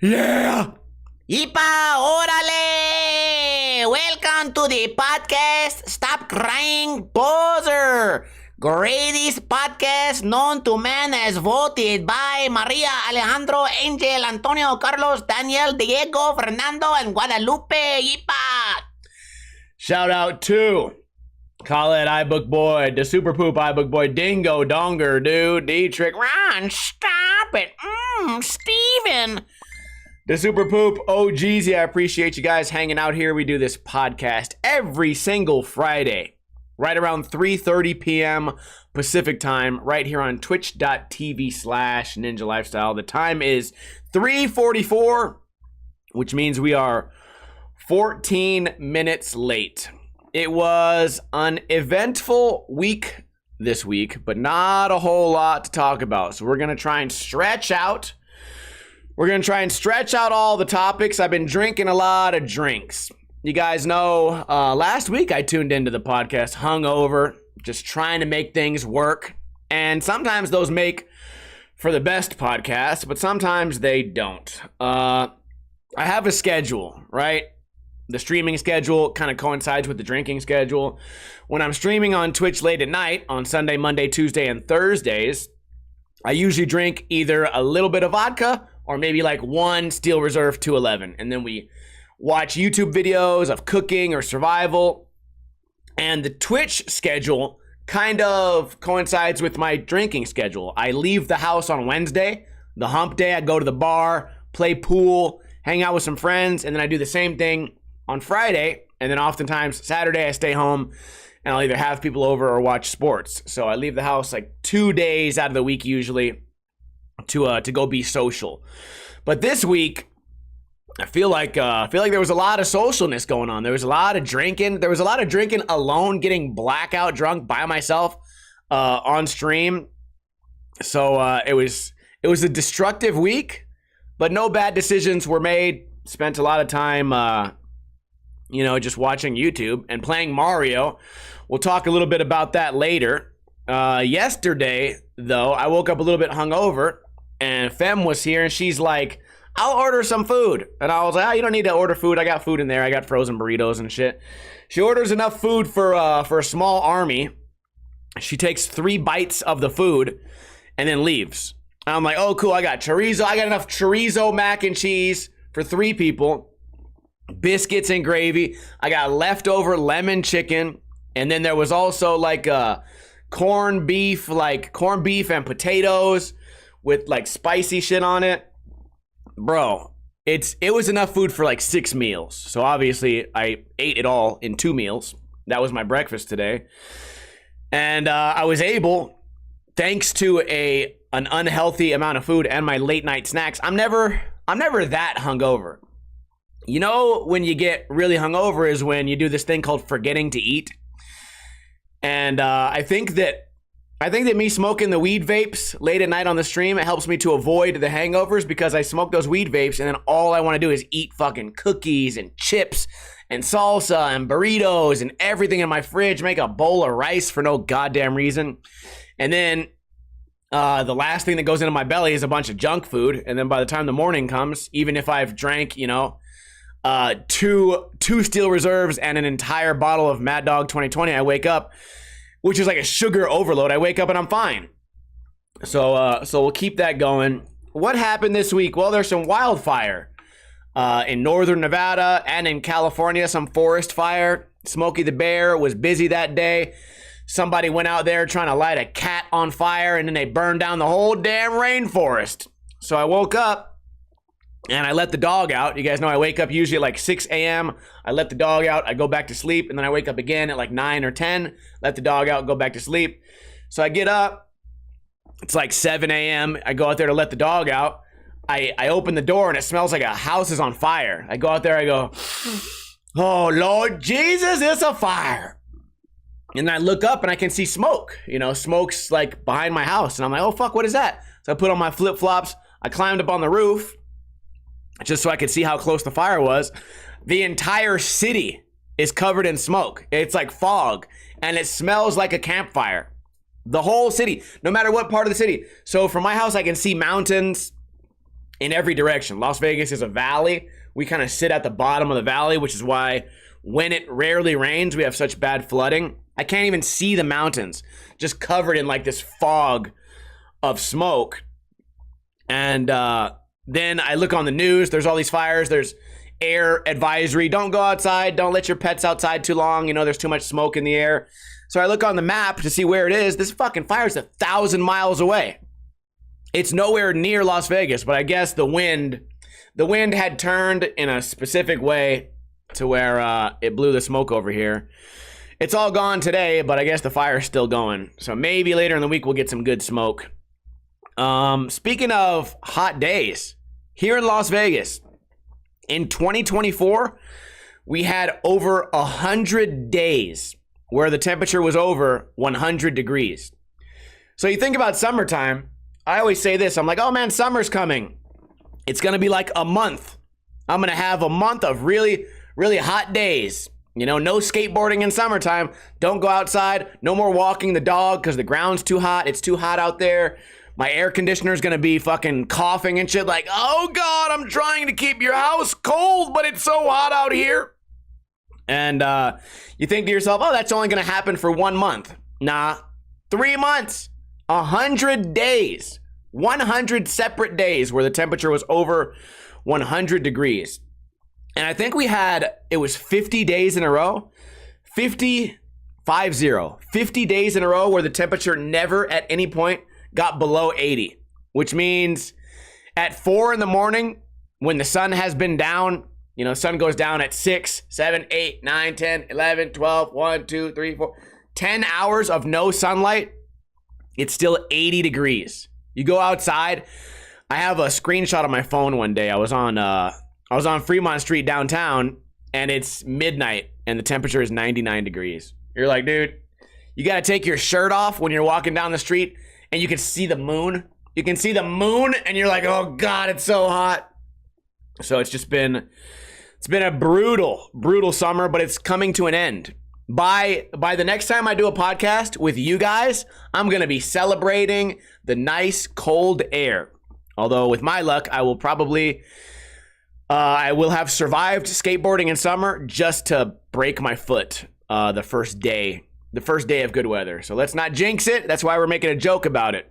Yeah! Ipa, órale! Welcome to the podcast Stop Crying Poser! Greatest podcast known to man as voted by Maria, Alejandro, Angel, Antonio, Carlos, Daniel, Diego, Fernando, and Guadalupe. Ipa! Shout out to Call It iBook Boy, the Super Poop iBook Boy, Dingo, Donger, Dude, Dietrich, Ron, stop it! Steven! the Super Poop OGs. Yeah, I appreciate you guys hanging out here. We do this podcast every single Friday, right around 3:30 p.m. Pacific time, right here on twitch.tv/Ninja Lifestyle. The time is 3:44, which means we are 14 minutes late. It was an eventful week this week, but not a whole lot to talk about. So we're going to try and stretch out. We're going to try and stretch out all the topics. I've been drinking a lot of drinks. You guys know, last week I tuned into the podcast hungover, just trying to make things work. And sometimes those make for the best podcast, but sometimes they don't. I have a schedule, right? The streaming schedule kind of coincides with the drinking schedule. When I'm streaming on Twitch late at night on Sunday, Monday, Tuesday, and Thursdays, I usually drink either a little bit of vodka or maybe like one Steel Reserve 211. And then we watch YouTube videos of cooking or survival. And the Twitch schedule kind of coincides with my drinking schedule. I leave the house on Wednesday, the hump day. I go to the bar, play pool, hang out with some friends, and then I do the same thing on Friday. And then oftentimes Saturday I stay home and I'll either have people over or watch sports. So I leave the house like 2 days out of the week usually to go be social. But this week, I feel like there was a lot of socialness going on. There was a lot of drinking. There was a lot of drinking alone, getting blackout drunk by myself on stream. So it was a destructive week, but no bad decisions were made. Spent a lot of time just watching YouTube and playing Mario. We'll talk a little bit about that later. Yesterday, though, I woke up a little bit hungover, and Fem was here, and she's like, I'll order some food. And I was like, you don't need to order food. I got food in there. I got frozen burritos and shit. She orders enough food for a small army. She takes 3 bites of the food and then leaves. And I'm like, oh, cool. I got chorizo. I got enough chorizo mac and cheese for 3 people. Biscuits and gravy. I got leftover lemon chicken. And then there was also like corned beef and potatoes with like spicy shit on it. Bro, it was enough food for like 6 meals. So obviously I ate it all in 2 meals. That was my breakfast today. And I was able, thanks to an unhealthy amount of food and my late night snacks, I'm never that hungover. You know, when you get really hungover is when you do this thing called forgetting to eat. And I think that me smoking the weed vapes late at night on the stream, it helps me to avoid the hangovers because I smoke those weed vapes and then all I want to do is eat fucking cookies and chips and salsa and burritos and everything in my fridge, make a bowl of rice for no goddamn reason. And then the last thing that goes into my belly is a bunch of junk food. And then by the time the morning comes, even if I've drank, two Steel Reserves and an entire bottle of Mad Dog 2020, I wake up, which is like a sugar overload. I wake up and I'm fine. So we'll keep that going. What happened this week? Well, there's some wildfire in northern Nevada and in California, some forest fire. Smokey the Bear was busy that day. Somebody went out there trying to light a cat on fire, and then they burned down the whole damn rainforest. So I woke up and I let the dog out. You guys know I wake up usually at like 6 a.m. I let the dog out. I go back to sleep. And then I wake up again at like 9 or 10. Let the dog out, go back to sleep. So I get up. It's like 7 a.m. I go out there to let the dog out. I open the door and it smells like a house is on fire. I go out there. I go, oh, Lord Jesus, it's a fire. And then I look up and I can see smoke. Smoke's like behind my house. And I'm like, oh, fuck, what is that? So I put on my flip-flops. I climbed up on the roof, just so I could see how close the fire was. The entire city is covered in smoke. It's like fog, and it smells like a campfire. The whole city, no matter what part of the city. So from my house, I can see mountains. in every direction. Las Vegas is a valley. We kind of sit at the bottom of the valley, which is why when it rarely rains, we have such bad flooding. I can't even see the mountains, just covered in like this fog of smoke. And then I look on the news, there's all these fires, there's air advisory, don't go outside, don't let your pets outside too long, you know, there's too much smoke in the air. So I look on the map to see where it is. This fucking fire is 1,000 miles away. It's nowhere near Las Vegas, but I guess the wind had turned in a specific way to where it blew the smoke over here. It's all gone today, but I guess the fire's still going. So maybe later in the week we'll get some good smoke. Speaking of hot days, here in Las Vegas, in 2024, we had over 100 days where the temperature was over 100 degrees. So you think about summertime, I always say this, I'm like, oh man, summer's coming. It's gonna be like a month. I'm gonna have a month of really, really hot days. You know, no skateboarding in summertime. Don't go outside. No more walking the dog because the ground's too hot. It's too hot out there. My air conditioner's gonna be fucking coughing and shit like, oh God, I'm trying to keep your house cold, but it's so hot out here. And you think to yourself, oh, that's only gonna happen for 1 month. Nah, 3 months, 100 days, 100 separate days where the temperature was over 100 degrees. And I think it was 50 days in a row, 50 days in a row where the temperature never at any point got below 80, which means at 4 in the morning when the sun has been down, you know, sun goes down at 6, 7, 8, 9, 10, 11, 12, 1, 2, 3, 4, 10 hours of no sunlight, it's still 80 degrees. You go outside. I have a screenshot on my phone one day. I was on Fremont Street downtown, and it's midnight, and the temperature is 99 degrees. You're like, dude, you got to take your shirt off when you're walking down the street, and you can see the moon. You can see the moon, and you're like, oh, God, it's so hot. So it's been a brutal, brutal summer, but it's coming to an end. By the next time I do a podcast with you guys, I'm going to be celebrating the nice, cold air. Although, with my luck, I will have survived skateboarding in summer just to break my foot the first day of good weather. So let's not jinx it. That's why we're making a joke about it.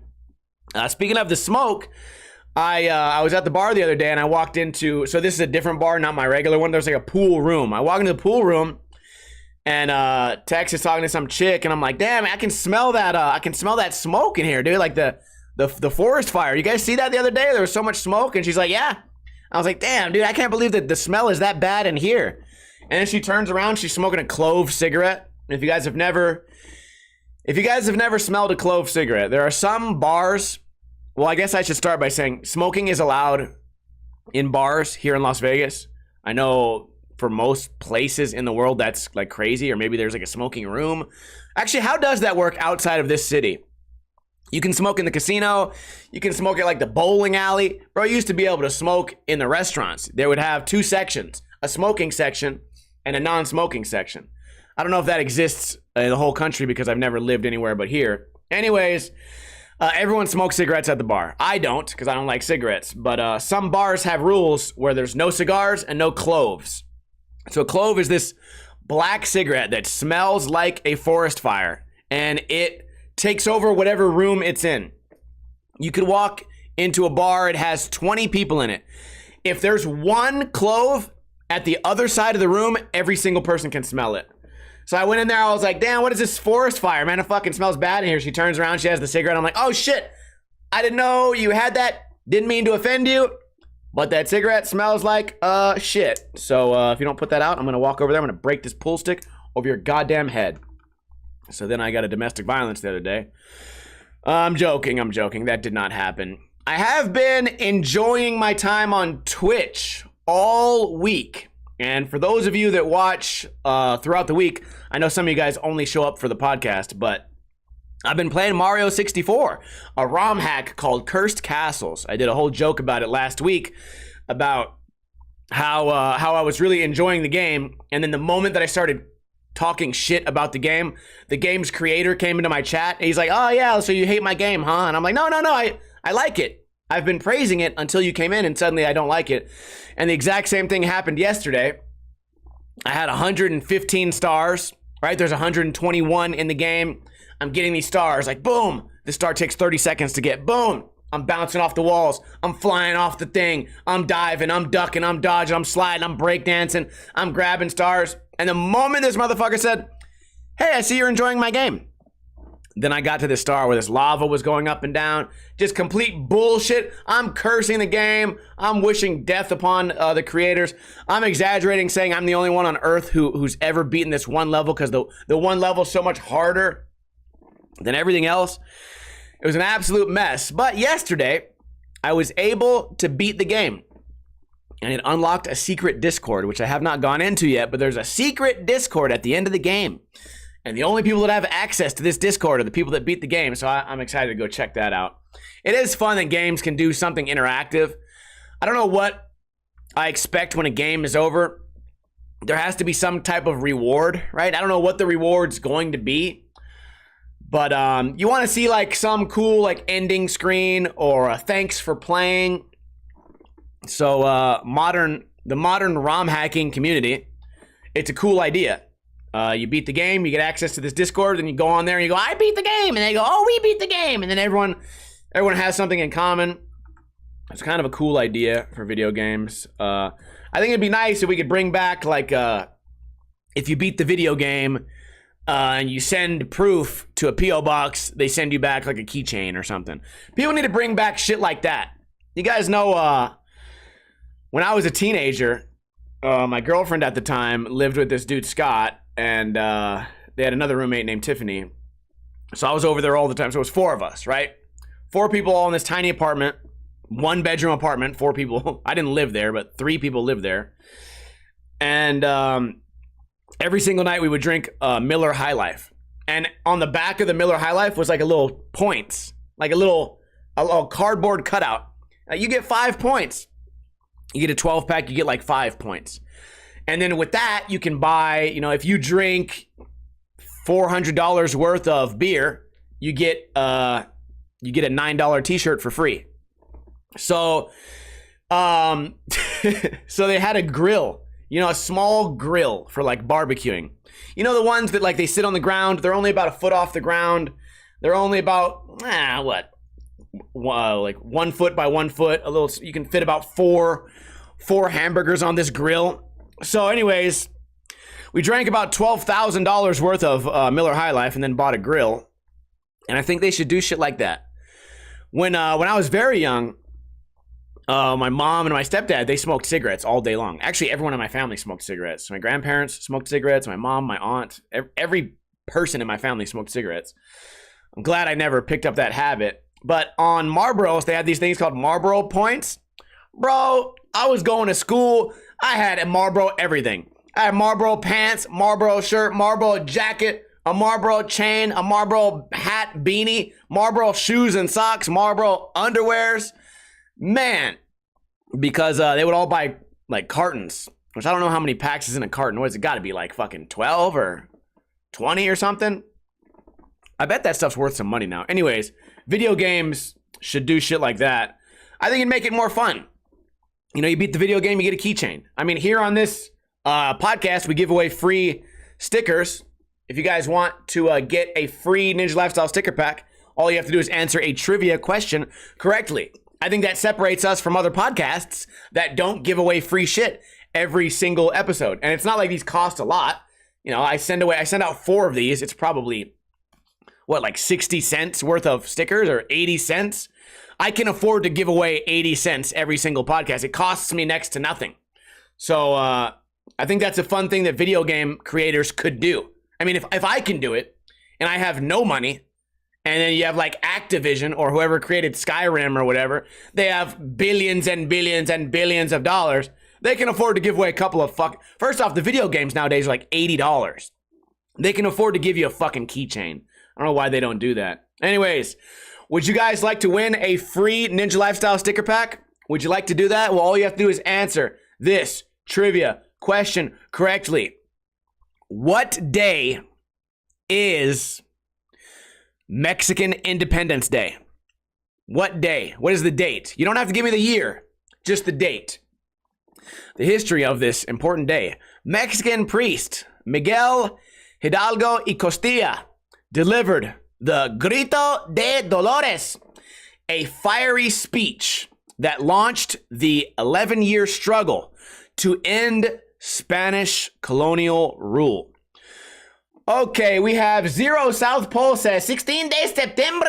Speaking of the smoke, I was at the bar the other day and I walked into, so this is a different bar, not my regular one. There's like a pool room. I walk into the pool room and Tex is talking to some chick and I'm like, damn, I can smell that smoke in here, dude. Like the forest fire. You guys see that the other day? There was so much smoke. And she's like, yeah. I was like, damn, dude, I can't believe that the smell is that bad in here. And then she turns around, she's smoking a Clove cigarette. And if you guys have never smelled a Clove cigarette, there are some bars. Well, I guess I should start by saying smoking is allowed in bars here in Las Vegas. I know for most places in the world that's like crazy, or maybe there's like a smoking room. Actually, how does that work outside of this city? You can smoke in the casino. You can smoke at like the bowling alley. Bro, you used to be able to smoke in the restaurants. They would have 2 sections, a smoking section and a non-smoking section. I don't know if that exists in the whole country because I've never lived anywhere but here. Anyways, everyone smokes cigarettes at the bar. I don't because I don't like cigarettes. But some bars have rules where there's no cigars and no cloves. So a clove is this black cigarette that smells like a forest fire. And it takes over whatever room it's in. You could walk into a bar, it has 20 people in it. If there's one clove at the other side of the room, every single person can smell it. So I went in there, I was like, damn, what is this forest fire? Man, it fucking smells bad in here. She turns around, she has the cigarette. I'm like, oh shit, I didn't know you had that. Didn't mean to offend you, but that cigarette smells like shit. So if you don't put that out, I'm gonna walk over there, I'm gonna break this pool stick over your goddamn head. So then I got a domestic violence the other day. I'm joking. That did not happen. I have been enjoying my time on Twitch all week. And for those of you that watch throughout the week, I know some of you guys only show up for the podcast, but I've been playing Mario 64, a ROM hack called Cursed Castles. I did a whole joke about it last week about how I was really enjoying the game. And then the moment that I started talking shit about the game's creator came into my chat and he's like, oh yeah, so you hate my game, huh? And I'm like, no, I like it. I've been praising it until you came in and suddenly I don't like it. And the exact same thing happened yesterday. I had 115 stars, right? There's 121 in the game. I'm getting these stars, like boom. The star takes 30 seconds to get, boom. I'm bouncing off the walls. I'm flying off the thing. I'm diving, I'm ducking, I'm dodging, I'm sliding, I'm breakdancing, I'm grabbing stars. And the moment this motherfucker said, hey, I see you're enjoying my game. Then I got to this star where this lava was going up and down. Just complete bullshit. I'm cursing the game. I'm wishing death upon the creators. I'm exaggerating, saying I'm the only one on Earth who's ever beaten this one level because the one level is so much harder than everything else. It was an absolute mess. But yesterday, I was able to beat the game. And it unlocked a secret Discord, which I have not gone into yet, but there's a secret Discord at the end of the game. And the only people that have access to this Discord are the people that beat the game, so I'm excited to go check that out. It is fun that games can do something interactive. I don't know what I expect when a game is over. There has to be some type of reward, right? I don't know what the reward's going to be. But you want to see like some cool like ending screen or a thanks for playing. So the modern ROM hacking community, it's a cool idea. You beat the game, you get access to this Discord, and you go on there and you go, I beat the game, and they go, oh, we beat the game, and then everyone has something in common. It's kind of a cool idea for video games. I think it'd be nice if we could bring back like if you beat the video game. And you send proof to a P.O. box, they send you back like a keychain or something. People need to bring back shit like that. You guys know, when I was a teenager, my girlfriend at the time lived with this dude, Scott, and they had another roommate named Tiffany. So I was over there all the time. So it was 4 of us, right? 4 people all in this tiny apartment, 1-bedroom apartment, 4 people. I didn't live there, but 3 people lived there. And every single night we would drink Miller High Life. And on the back of the Miller High Life was like a little points, like a little cardboard cutout. You get 5 points. You get a 12-pack, you get like 5 points. And then with that, you can buy, if you drink $400 worth of beer, you get a $9 t-shirt for free. So, so they had a grill. A small grill for like barbecuing. The ones that like they sit on the ground. They're only about a foot off the ground. They're only about, like 1 foot by 1 foot. You can fit about four hamburgers on this grill. So anyways, we drank about $12,000 worth of Miller High Life and then bought a grill. And I think they should do shit like that. When I was very young, my mom and my stepdad, they smoked cigarettes all day long. Actually, everyone in my family smoked cigarettes. My grandparents smoked cigarettes. My mom, my aunt, every person in my family smoked cigarettes. I'm glad I never picked up that habit. But on Marlboros, they had these things called Marlboro points. Bro, I was going to school. I had a Marlboro everything. I had Marlboro pants, Marlboro shirt, Marlboro jacket, a Marlboro chain, a Marlboro hat, beanie, Marlboro shoes and socks, Marlboro underwears. Man, because they would all buy like cartons, which I don't know how many packs is in a carton. What has it got to be, like fucking 12 or 20 or something? I bet that stuff's worth some money now. Anyways, video games should do shit like that. I think it'd make it more fun. You beat the video game, you get a keychain. I mean, here on this podcast, we give away free stickers. If you guys want to get a free Ninja Lifestyle sticker pack, all you have to do is answer a trivia question correctly. I think that separates us from other podcasts that don't give away free shit every single episode. And it's not like these cost a lot. I send out 4 of these. It's probably, like 60 cents worth of stickers or 80 cents. I can afford to give away 80 cents every single podcast. It costs me next to nothing. So I think that's a fun thing that video game creators could do. I mean, if I can do it and I have no money, and then you have like Activision or whoever created Skyrim or whatever, they have billions and billions and billions of dollars. They can afford to give away a couple of First off, the video games nowadays are like $80. They can afford to give you a fucking keychain. I don't know why they don't do that. Anyways, would you guys like to win a free Ninja Lifestyle sticker pack? Would you like to do that? Well, all you have to do is answer this trivia question correctly. What day is Mexican Independence Day? What day? What is the date? You don't have to give me the year, just the date. The history of this important day. Mexican priest Miguel Hidalgo y Costilla delivered the Grito de Dolores, a fiery speech that launched the 11-year struggle to end Spanish colonial rule. Okay, we have Zero South Pole says 16 de September.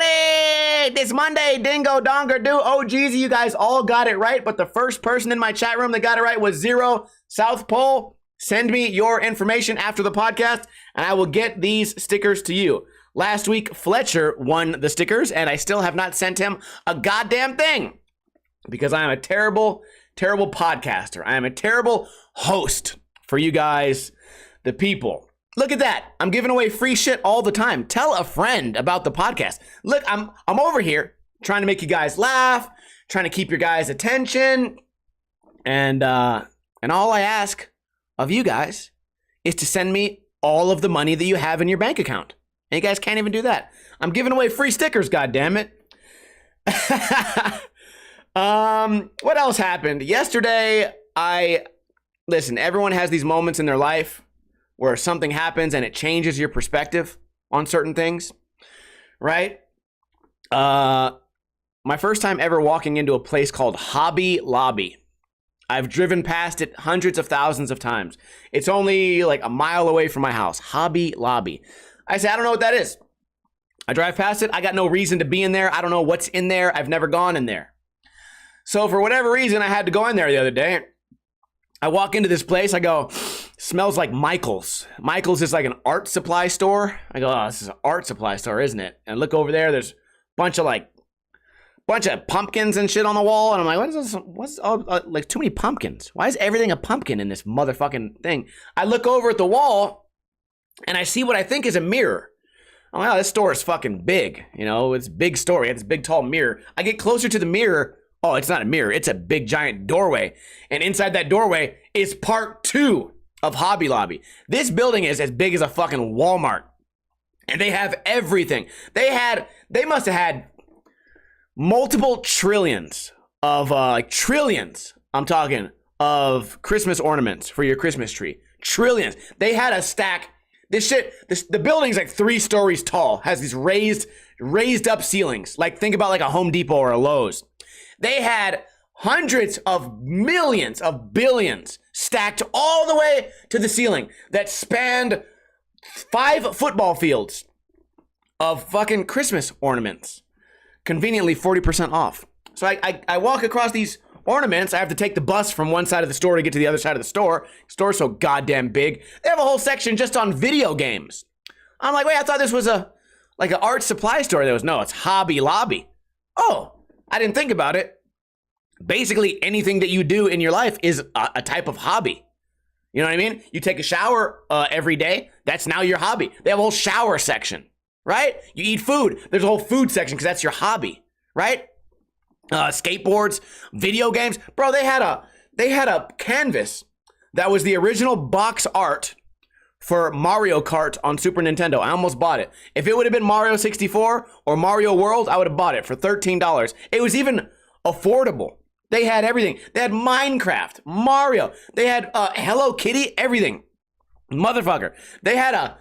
This Monday, dingo donger do. Oh, geez, you guys all got it right, but the first person in my chat room that got it right was Zero South Pole. Send me your information after the podcast, and I will get these stickers to you. Last week, Fletcher won the stickers, and I still have not sent him a goddamn thing because I am a terrible, terrible podcaster. I am a terrible host for you guys, the people. Look at that. I'm giving away free shit all the time. Tell a friend about the podcast. Look, I'm over here trying to make you guys laugh, trying to keep your guys' attention, and all I ask of you guys is to send me all of the money that you have in your bank account. And you guys can't even do that. I'm giving away free stickers, goddammit. What else happened? Yesterday, listen, everyone has these moments in their life where something happens and it changes your perspective on certain things, right? My first time ever walking into a place called Hobby Lobby. I've driven past it hundreds of thousands of times. It's only like a mile away from my house. Hobby Lobby. I say, I don't know what that is. I drive past it. I got no reason to be in there. I don't know what's in there. I've never gone in there. So for whatever reason, I had to go in there the other day. I walk into this place. I go, smells like Michael's. Michael's is like an art supply store. I go, oh, this is an art supply store, isn't it? And look over there. There's a bunch of pumpkins and shit on the wall. And I'm like, what is this? What's like too many pumpkins? Why is everything a pumpkin in this motherfucking thing? I look over at the wall and I see what I think is a mirror. Oh, wow, this store is fucking big. You know, it's a big store. You have this big, tall mirror. I get closer to the mirror. Oh, it's not a mirror. It's a big, giant doorway. And inside that doorway is part 2 of Hobby Lobby. This building is as big as a fucking Walmart. And they have everything. They must have had multiple trillions of, trillions, I'm talking, of Christmas ornaments for your Christmas tree. Trillions. They had a stack. The building's like 3 stories tall, has these raised up ceilings. Like, think about like a Home Depot or a Lowe's. They had hundreds of millions of billions stacked all the way to the ceiling that spanned 5 football fields of fucking Christmas ornaments. Conveniently 40% off. So I walk across these ornaments. I have to take the bus from one side of the store to get to the other side of the store. The store's so goddamn big. They have a whole section just on video games. I'm like, wait, I thought this was an art supply store. No, it's Hobby Lobby. Oh, I didn't think about it. Basically, anything that you do in your life is a type of hobby. You know what I mean? You take a shower every day. That's now your hobby. They have a whole shower section, right? You eat food. There's a whole food section because that's your hobby, right? Skateboards, video games. Bro, they had a canvas that was the original box art for Mario Kart on Super Nintendo. I almost bought it. If it would have been Mario 64 or Mario World, I would have bought it for $13. It was even affordable. They had everything. They had Minecraft, Mario. They had Hello Kitty, everything. Motherfucker. They had a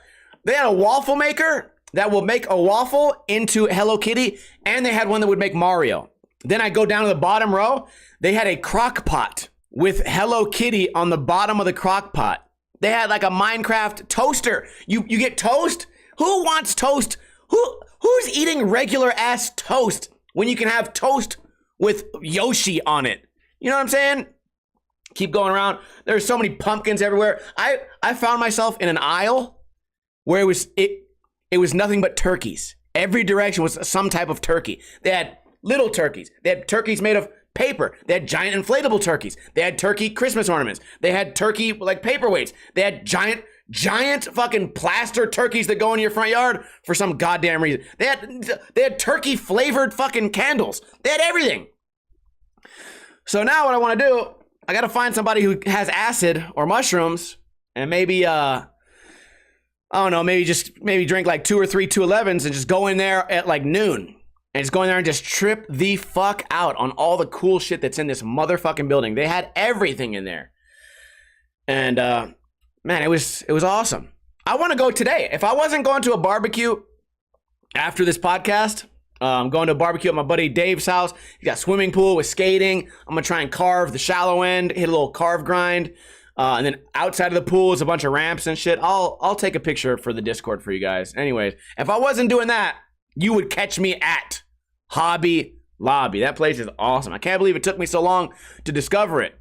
waffle maker that will make a waffle into Hello Kitty, and they had one that would make Mario. Then I go down to the bottom row. They had a crock pot with Hello Kitty on the bottom of the crock pot. They had like a Minecraft toaster. You get toast? Who wants toast? Who's eating regular ass toast when you can have toast with Yoshi on it? You know what I'm saying? Keep going around. There's so many pumpkins everywhere. I found myself in an aisle where it was nothing but turkeys. Every direction was some type of turkey. They had little turkeys. They had turkeys made of paper. They had giant inflatable turkeys. They had turkey Christmas ornaments. They had turkey like paperweights. They had giant fucking plaster turkeys that go in your front yard for some goddamn reason. They had turkey flavored fucking candles. They had everything. So now what I want to do, I got to find somebody who has acid or mushrooms and maybe I don't know, maybe drink like 2 or 3 211s and just go in there at like noon and just go in there and just trip the fuck out on all the cool shit that's in this motherfucking building. They had everything in there. And man, it was awesome. I want to go today. If I wasn't going to a barbecue after this podcast, I'm going to a barbecue at my buddy Dave's house. He got a swimming pool with skating. I'm going to try and carve the shallow end, hit a little carve grind. And then outside of the pool is a bunch of ramps and shit. I'll take a picture for the Discord for you guys. Anyways, if I wasn't doing that, you would catch me at Hobby Lobby. That place is awesome. I can't believe it took me so long to discover it.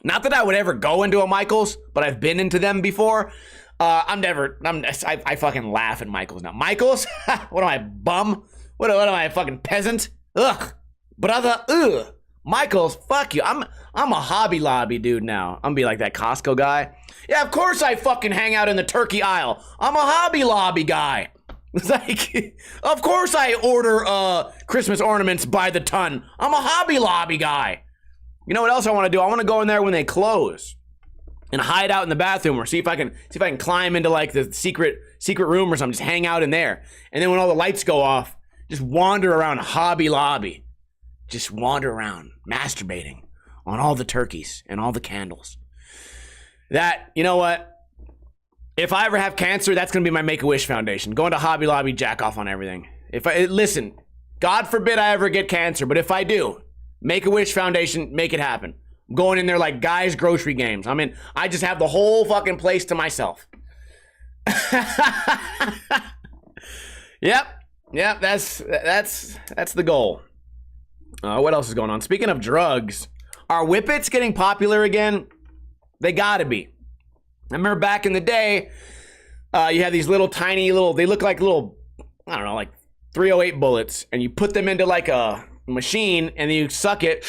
Not that I would ever go into a Michael's, but I've been into them before. I fucking laugh at Michael's now. Michael's? What am I, bum? What am I, a fucking peasant? Ugh, brother, ugh. Michael's, fuck you. I'm a Hobby Lobby dude now. I'm gonna be like that Costco guy. Yeah, of course I fucking hang out in the turkey aisle. I'm a Hobby Lobby guy. It's like, of course I order Christmas ornaments by the ton. I'm a Hobby Lobby guy. You know what else I want to do? I want to go in there when they close and hide out in the bathroom, or see if I can climb into like the secret room or something. Just hang out in there, and then when all the lights go off, just wander around Hobby Lobby. Just wander around, masturbating on all the turkeys and all the candles. That, you know what? If I ever have cancer, that's going to be my Make-A-Wish Foundation. Going to Hobby Lobby, jack off on everything. Listen, God forbid I ever get cancer, but if I do, Make-A-Wish Foundation, make it happen. I'm going in there like guys' grocery games. I just have the whole fucking place to myself. Yep, that's the goal. What else is going on? Speaking of drugs, are whippets getting popular again? They gotta be. I remember back in the day, you had these little tiny they look like little, I don't know, like 308 bullets, and you put them into like a machine, and then you suck it,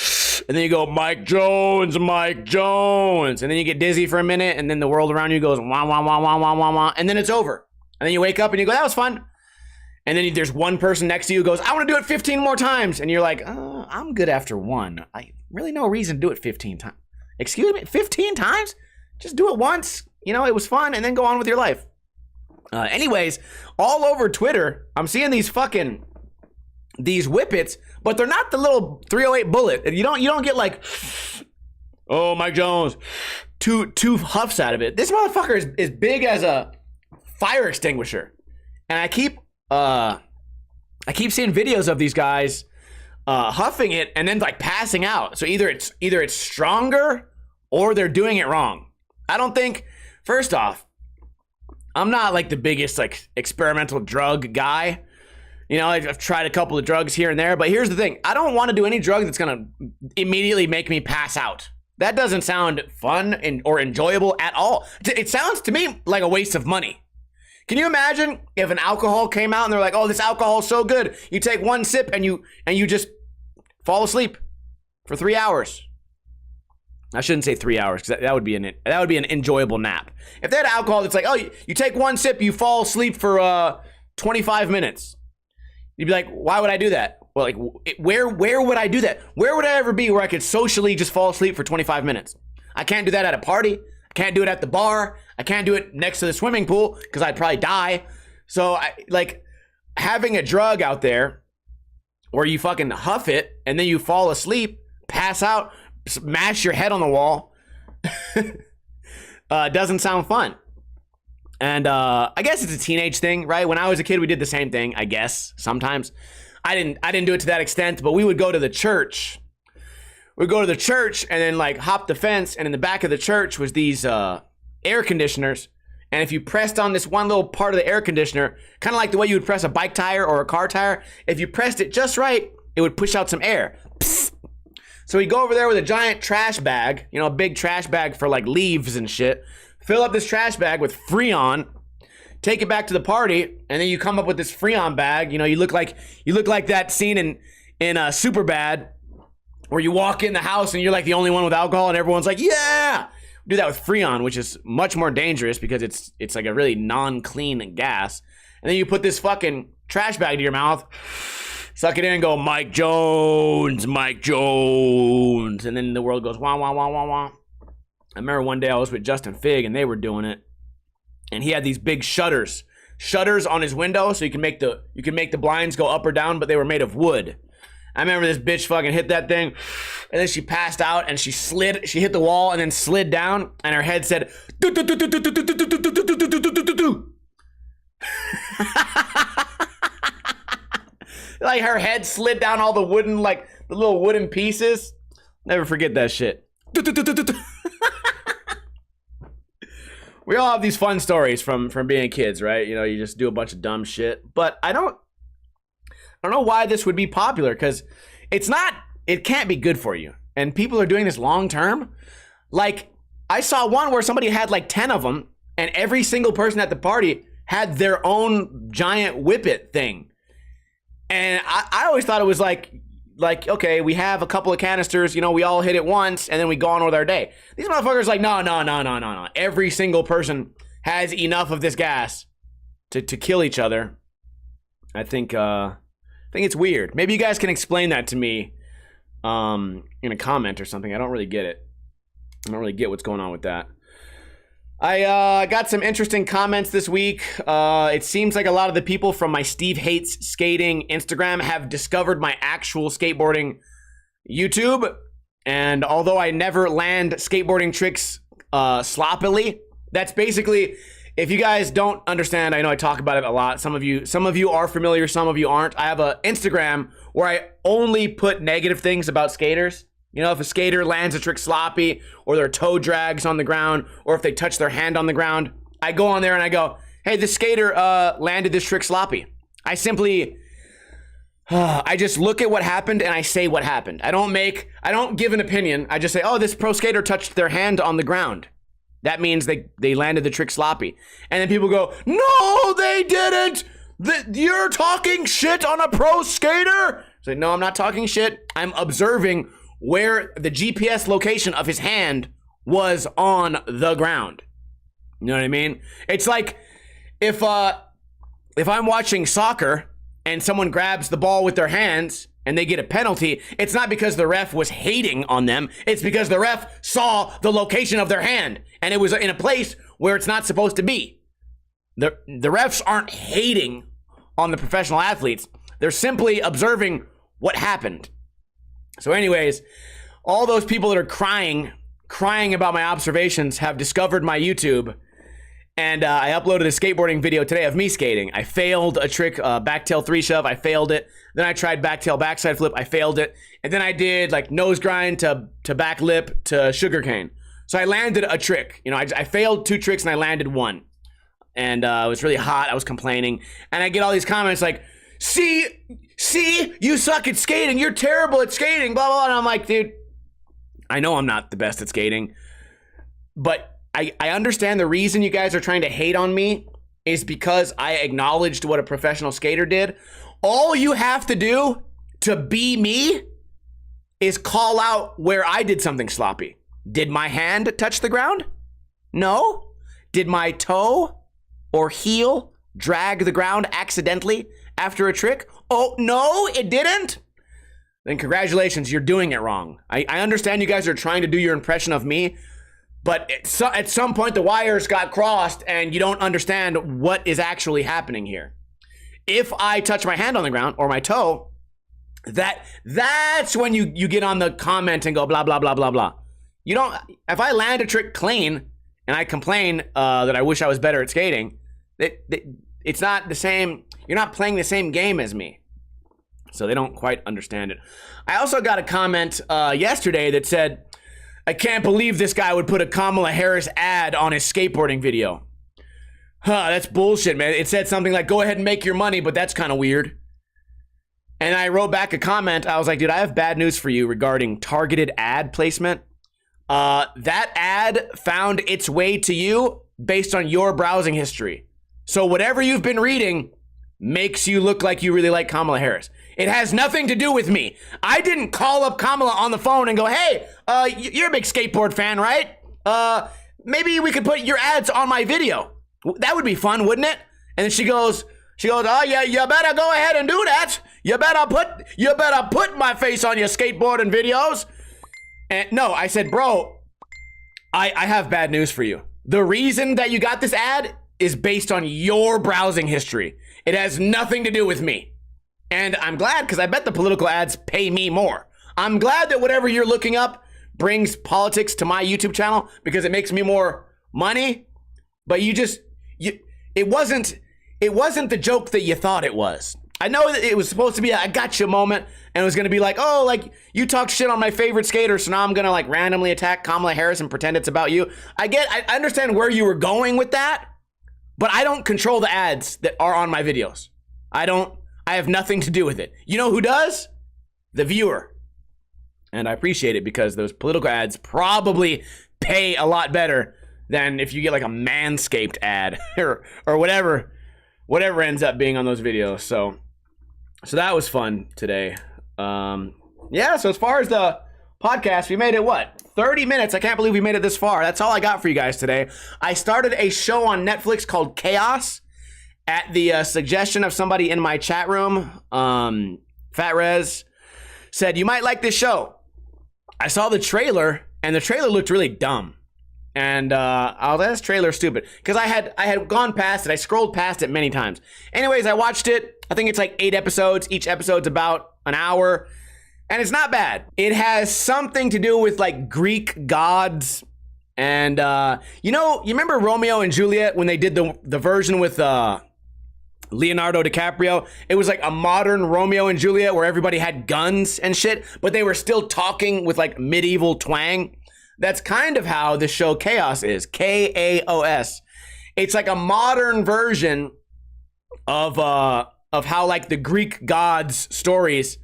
and then you go, Mike Jones, Mike Jones, and then you get dizzy for a minute, and then the world around you goes, wah, wah, wah, wah, wah, wah, wah, and then it's over. And then you wake up and you go, that was fun. And then there's one person next to you who goes, I want to do it 15 more times. And you're like, I'm good after one. I really no reason to do it 15 times. Excuse me, 15 times? Just do it once. You know, it was fun, and then go on with your life. Anyways, all over Twitter, I'm seeing these whippets, but they're not the little 308 bullet. You don't get like, oh, Mike Jones, two huffs out of it. This motherfucker is as big as a fire extinguisher. And I keep seeing videos of these guys huffing it and then like passing out. So either it's stronger or they're doing it wrong. I don't think, first off, I'm not like the biggest like experimental drug guy. You know, I've tried a couple of drugs here and there, but here's the thing. I don't want to do any drug that's going to immediately make me pass out. That doesn't sound fun or enjoyable at all. It sounds to me like a waste of money. Can you imagine if an alcohol came out and they're like, oh, this alcohol is so good. You take one sip and you just fall asleep for 3 hours. I shouldn't say 3 hours, because that would be an enjoyable nap. If they had alcohol that's like, oh, you take one sip, you fall asleep for 25 minutes. You'd be like, why would I do that? Well, like, where would I do that? Where would I ever be where I could socially just fall asleep for 25 minutes? I can't do that at a party. I can't do it at the bar. I can't do it next to the swimming pool because I'd probably die. So, having a drug out there where you fucking huff it and then you fall asleep, pass out, smash your head on the wall, doesn't sound fun. And I guess it's a teenage thing, right? When I was a kid, we did the same thing, I guess, sometimes. I didn't do it to that extent, but we would go to the church. We'd go to the church and then like hop the fence, and in the back of the church was these air conditioners. And if you pressed on this one little part of the air conditioner, kind of like the way you would press a bike tire or a car tire, if you pressed it just right, it would push out some air. Psst. So we'd go over there with a giant trash bag, you know, a big trash bag for like leaves and shit, fill up this trash bag with Freon, take it back to the party, and then you come up with this Freon bag. You know, you look like that scene in Superbad, where you walk in the house and you're like the only one with alcohol, and everyone's like, yeah. Do that with Freon, which is much more dangerous because it's like a really non-clean gas. And then you put this fucking trash bag to your mouth, suck it in and go, Mike Jones, Mike Jones. And then the world goes, wah, wah, wah, wah, wah. I remember one day I was with Justin Fig and they were doing it. And he had these big shutters shutters on his window so you can make the blinds go up or down, but they were made of wood. I remember this bitch fucking hit that thing, and then she passed out, and she hit the wall and then slid down, and her head said, like her head slid down all the wooden, like the little wooden pieces. Never forget that shit. We all have these fun stories from being kids, right? You know, you just do a bunch of dumb shit. But I don't know why this would be popular, because it can't be good for you. And people are doing this long term. Like, I saw one where somebody had like 10 of them, and every single person at the party had their own giant whippet thing. And I always thought it was like, okay, we have a couple of canisters, you know, we all hit it once, and then we go on with our day. These motherfuckers like, no. Every single person has enough of this gas to kill each other. I think it's weird. Maybe you guys can explain that to me in a comment or something. I don't really get it. I don't really get what's going on with that. I got some interesting comments this week. It seems like a lot of the people from my Steve Hates Skating Instagram have discovered my actual skateboarding YouTube. And although I never land skateboarding tricks sloppily, that's basically, if you guys don't understand, I know I talk about it a lot. Some of you are familiar, some of you aren't. I have an Instagram where I only put negative things about skaters. You know, if a skater lands a trick sloppy, or their toe drags on the ground, or if they touch their hand on the ground, I go on there and I go, hey, this skater landed this trick sloppy. I just look at what happened and I say what happened. I don't give an opinion. I just say, oh, this pro skater touched their hand on the ground. That means they landed the trick sloppy. And then people go, no, they didn't. You're talking shit on a pro skater. So no, I'm not talking shit. I'm observing where the GPS location of his hand was on the ground. You know what I mean? It's like if I'm watching soccer and someone grabs the ball with their hands and they get a penalty, it's not because the ref was hating on them. It's because the ref saw the location of their hand and it was in a place where it's not supposed to be. The refs aren't hating on the professional athletes. They're simply observing what happened. So anyways, all those people that are crying about my observations have discovered my YouTube. And I uploaded a skateboarding video today of me skating. I failed a trick, backtail 3-shove. I failed it. Then I tried backtail backside flip. I failed it. And then I did like nose grind to back lip to sugarcane. So I landed a trick. You know, I failed 2 tricks and I landed 1. And it was really hot. I was complaining. And I get all these comments like, see, you suck at skating. You're terrible at skating, blah, blah, blah. And I'm like, dude, I know I'm not the best at skating, but I understand the reason you guys are trying to hate on me is because I acknowledged what a professional skater did. All you have to do to be me is call out where I did something sloppy. Did my hand touch the ground? No. Did my toe or heel drag the ground accidentally after a trick? Oh, no, it didn't? Then congratulations, you're doing it wrong. I understand you guys are trying to do your impression of me, but at some point the wires got crossed and you don't understand what is actually happening here. If I touch my hand on the ground or my toe, that's when you get on the comment and go blah, blah, blah, blah, blah. You don't, if I land a trick clean and I complain that I wish I was better at skating, it's not the same. You're not playing the same game as me. So they don't quite understand it. I also got a comment yesterday that said, I can't believe this guy would put a Kamala Harris ad on his skateboarding video. That's bullshit, man. It said something like, go ahead and make your money, but that's kind of weird. And I wrote back a comment. I was like, dude, I have bad news for you regarding targeted ad placement. That ad found its way to you based on your browsing history. So whatever you've been reading makes you look like you really like Kamala Harris. It has nothing to do with me. I didn't call up Kamala on the phone and go, hey, you're a big skateboard fan, right? Maybe we could put your ads on my video. That would be fun, wouldn't it? And then she goes, oh yeah, you better go ahead and do that. You better put my face on your skateboarding videos. And no, I said, bro, I have bad news for you. The reason that you got this ad is based on your browsing history. It has nothing to do with me. And I'm glad, because I bet the political ads pay me more. I'm glad that whatever you're looking up brings politics to my YouTube channel because it makes me more money. But it wasn't the joke that you thought it was. I know that it was supposed to be a gotcha moment, and it was going to be like, oh, like, you talked shit on my favorite skater, so now I'm going to, like, randomly attack Kamala Harris and pretend it's about you. I understand where you were going with that, but I don't control the ads that are on my videos. I have nothing to do with it. You know who does? The viewer. And I appreciate it because those political ads probably pay a lot better than if you get, like, a Manscaped ad or whatever ends up being on those videos. So that was fun today. Yeah, so as far as the podcast, we made it, 30 minutes. I can't believe we made it this far. That's all I got for you guys today. I started a show on Netflix called Chaos at the suggestion of somebody in my chat room. Fat Rez said, you might like this show. I saw the trailer, and the trailer looked really dumb. And I was like, this trailer's stupid. Because I had gone past it. I scrolled past it many times. Anyways, I watched it. I think it's like 8 episodes. Each episode's about an hour. And it's not bad. It has something to do with like Greek gods. And you remember Romeo and Juliet when they did the version with Leonardo DiCaprio? It was like a modern Romeo and Juliet where everybody had guns and shit, but they were still talking with like medieval twang. That's kind of how the show Chaos is. Kaos. It's like a modern version of how like the Greek gods stories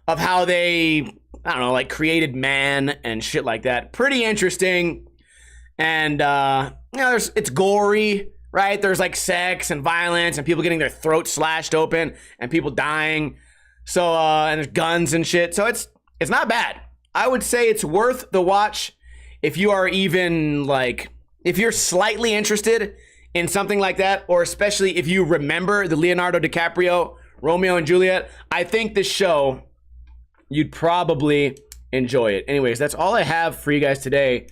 of how they, I don't know, like created man and shit like that. Pretty interesting. And it's gory, right? There's like sex and violence and people getting their throats slashed open and people dying. So and there's guns and shit. So it's not bad. I would say it's worth the watch. If you are even like, if you're slightly interested in something like that, or especially if you remember the Leonardo DiCaprio, Romeo and Juliet, I think this show, you'd probably enjoy it. Anyways, that's all I have for you guys today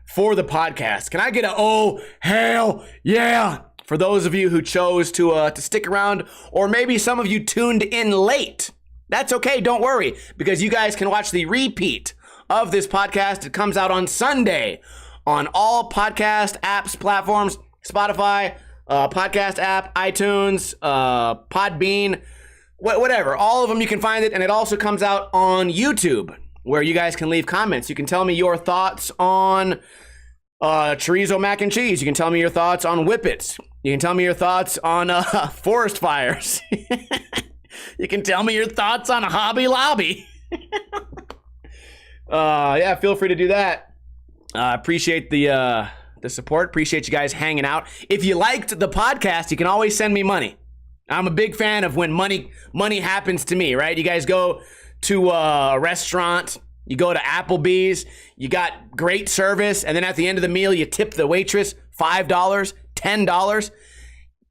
for the podcast. Can I get a, oh, hell yeah, for those of you who chose to stick around, or maybe some of you tuned in late. That's okay, don't worry, because you guys can watch the repeat of this podcast. It comes out on Sunday on all podcast apps, platforms, Spotify, podcast app, iTunes, Podbean, whatever. All of them, you can find it. And it also comes out on YouTube, where you guys can leave comments. You can tell me your thoughts on chorizo mac and cheese. You can tell me your thoughts on whippits. You can tell me your thoughts on forest fires. You can tell me your thoughts on Hobby Lobby. Yeah, feel free to do that. Appreciate the support. Appreciate you guys hanging out. If you liked the podcast, you can always send me money. I'm a big fan of when money happens to me, right? You guys go to a restaurant, you go to Applebee's, you got great service, and then at the end of the meal, you tip the waitress $5, $10.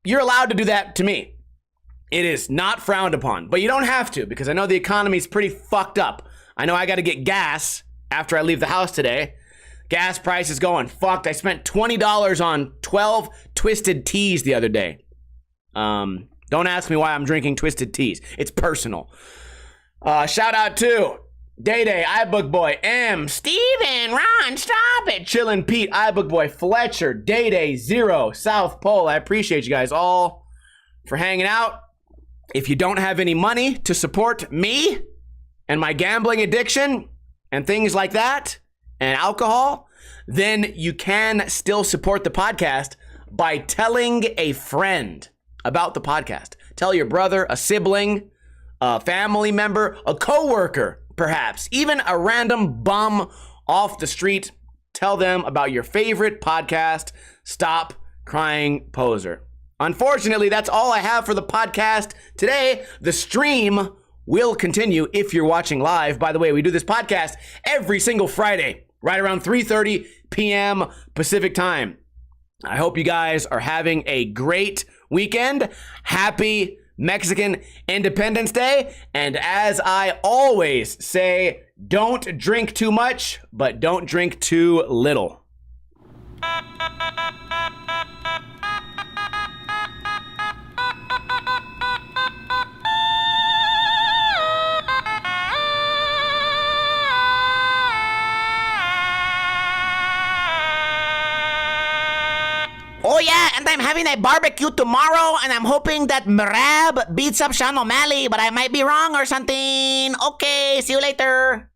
You're allowed to do that to me. It is not frowned upon, but you don't have to, because I know the economy is pretty fucked up. I know I got to get gas after I leave the house today. Gas price is going fucked. I spent $20 on 12 Twisted Teas the other day. Don't ask me why I'm drinking Twisted Teas. It's personal. Shout out to Day, iBook Boy, M, Steven, Ron, stop it, Chillin' Pete, iBook Boy, Fletcher, Day, Zero, South Pole. I appreciate you guys all for hanging out. If you don't have any money to support me and my gambling addiction and things like that and alcohol, then you can still support the podcast by telling a friend about the podcast. Tell your brother, a sibling, a family member, a coworker, perhaps, even a random bum off the street. Tell them about your favorite podcast, Stop Crying Poser. Unfortunately, that's all I have for the podcast today. The stream will continue if you're watching live. By the way, we do this podcast every single Friday, right around 3:30 p.m. Pacific time. I hope you guys are having a great weekend. Happy Mexican Independence Day. And as I always say, don't drink too much, but don't drink too little. Yeah, and I'm having a barbecue tomorrow, and I'm hoping that Marab beats up Sean O'Malley, but I might be wrong or something. Okay, see you later.